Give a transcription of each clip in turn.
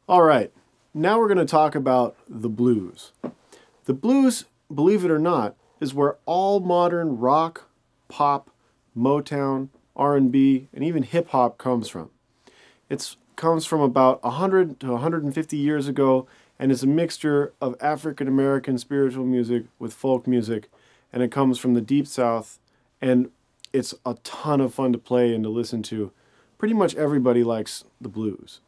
All right, now we're going to talk about the blues. The blues, believe it or not, is where all modern rock, pop, Motown, R&B, and even hip-hop comes from. It comes from about 100 to 150 years ago and is a mixture of African American spiritual music with folk music, and it comes from the Deep South, and it's a ton of fun to play and to listen to. Pretty much everybody likes the blues.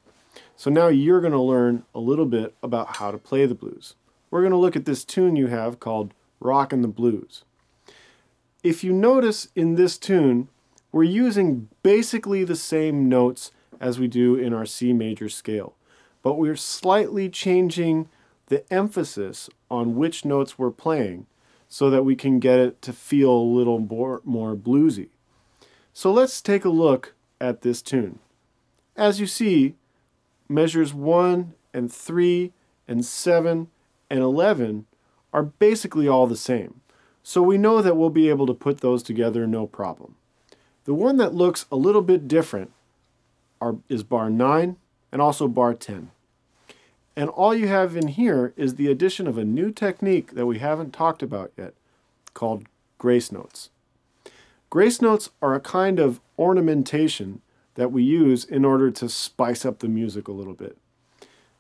So now you're going to learn a little bit about how to play the blues. We're going to look at this tune you have called Rockin' the Blues. If you notice in this tune, we're using basically the same notes as we do in our C major scale, but we're slightly changing the emphasis on which notes we're playing so that we can get it to feel a little more bluesy. So let's take a look at this tune. As you see, measures 1 and 3 and 7 and 11 are basically all the same. So we know that we'll be able to put those together no problem. The one that looks a little bit different is bar 9 and also bar 10. And all you have in here is the addition of a new technique that we haven't talked about yet, called grace notes. Grace notes are a kind of ornamentation that we use in order to spice up the music a little bit.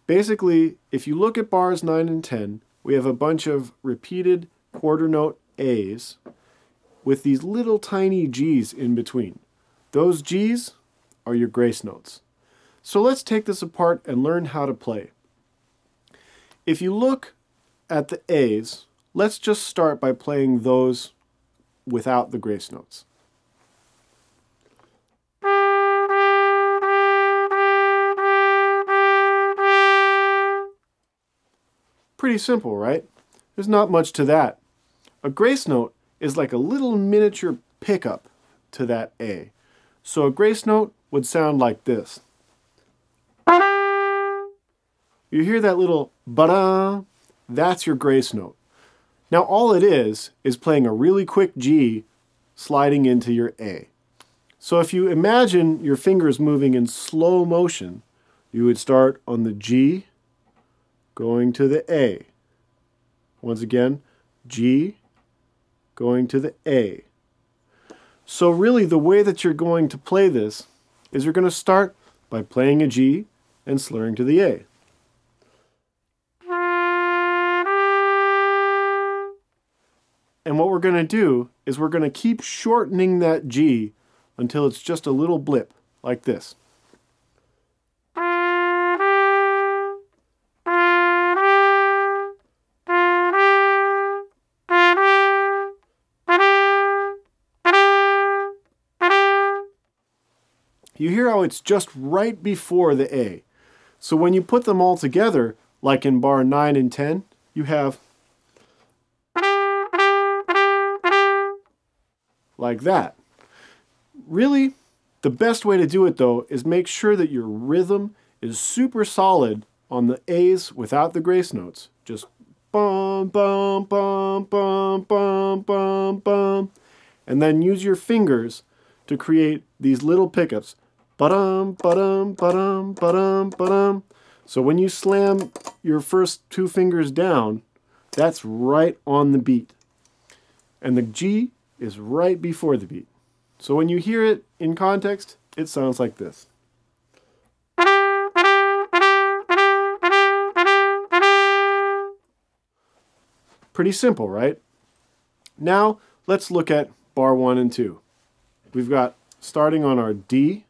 Basically, if you look at bars 9 and 10, we have a bunch of repeated quarter note A's with these little tiny G's in between. Those G's are your grace notes. So let's take this apart and learn how to play. If you look at the A's, let's just start by playing those without the grace notes. Pretty simple, right? There's not much to that. A grace note is like a little miniature pickup to that A. So a grace note would sound like this. You hear that little ba-da? That's your grace note. Now all it is playing a really quick G sliding into your A. So if you imagine your fingers moving in slow motion, you would start on the G, going to the A. Once again, G, going to the A. So really the way that you're going to play this is you're going to start by playing a G and slurring to the A. And what we're going to do is we're going to keep shortening that G until it's just a little blip, like this. You hear how it's just right before the A. So when you put them all together, like in bar 9 and 10, you have like that. Really, the best way to do it though is make sure that your rhythm is super solid on the A's without the grace notes. Just bum, bum, bum, bum, bum, bum, bum. And then use your fingers to create these little pickups. Ba-dum, ba-dum, ba-dum, ba-dum, ba-dum. So when you slam your first two fingers down, that's right on the beat. And the G is right before the beat. So when you hear it in context, it sounds like this. Pretty simple, right? Now let's look at bar 1 and 2. We've got starting on our D,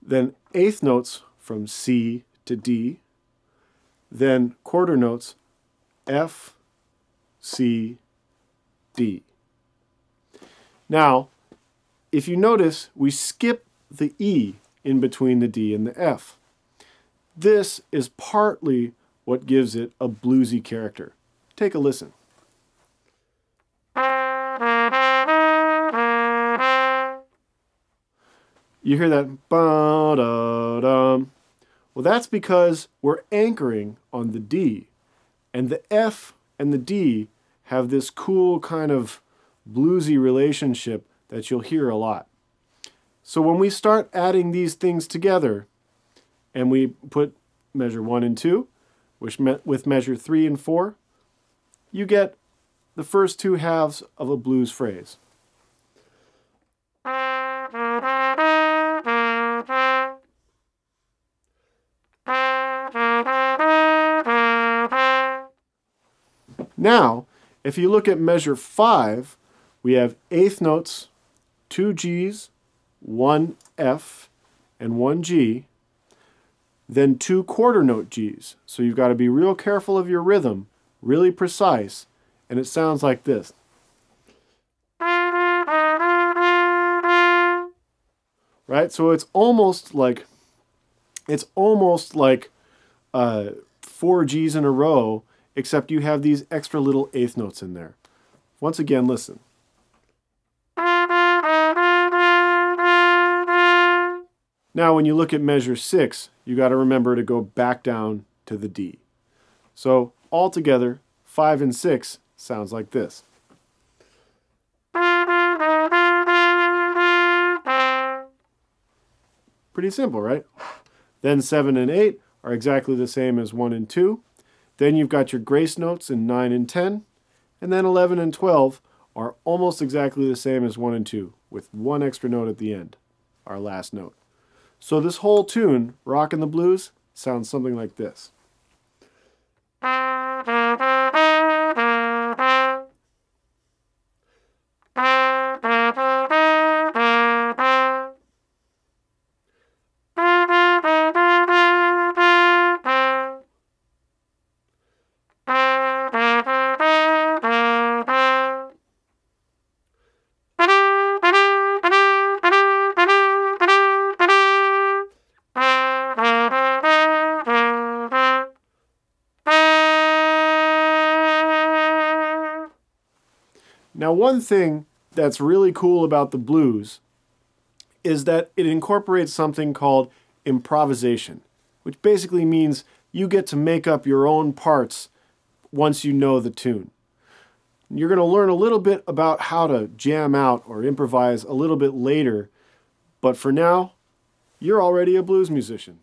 then eighth notes from C to D, then quarter notes F, C, D. Now, if you notice, we skip the E in between the D and the F. This is partly what gives it a bluesy character. Take a listen. You hear that ba-da-dum. Well, that's because we're anchoring on the D, and the F and the D have this cool kind of bluesy relationship that you'll hear a lot. So when we start adding these things together and we put measure 1 and 2, with measure 3 and 4, you get the first two halves of a blues phrase. Now, if you look at measure 5, we have eighth notes, 2 Gs, 1 F, and 1 G, then 2 quarter note Gs. So you've got to be real careful of your rhythm, really precise, and it sounds like this. Right? So it's almost like 4 Gs in a row, except you have these extra little eighth notes in there. Once again, listen. Now, when you look at measure 6, you got to remember to go back down to the D. So altogether, 5 and 6 sounds like this. Pretty simple, right? Then 7 and 8 are exactly the same as 1 and 2. Then you've got your grace notes in 9 and 10. And then 11 and 12 are almost exactly the same as 1 and 2, with one extra note at the end, our last note. So this whole tune, Rockin' the Blues, sounds something like this. Now, one thing that's really cool about the blues is that it incorporates something called improvisation, which basically means you get to make up your own parts once you know the tune. You're going to learn a little bit about how to jam out or improvise a little bit later, but for now, you're already a blues musician.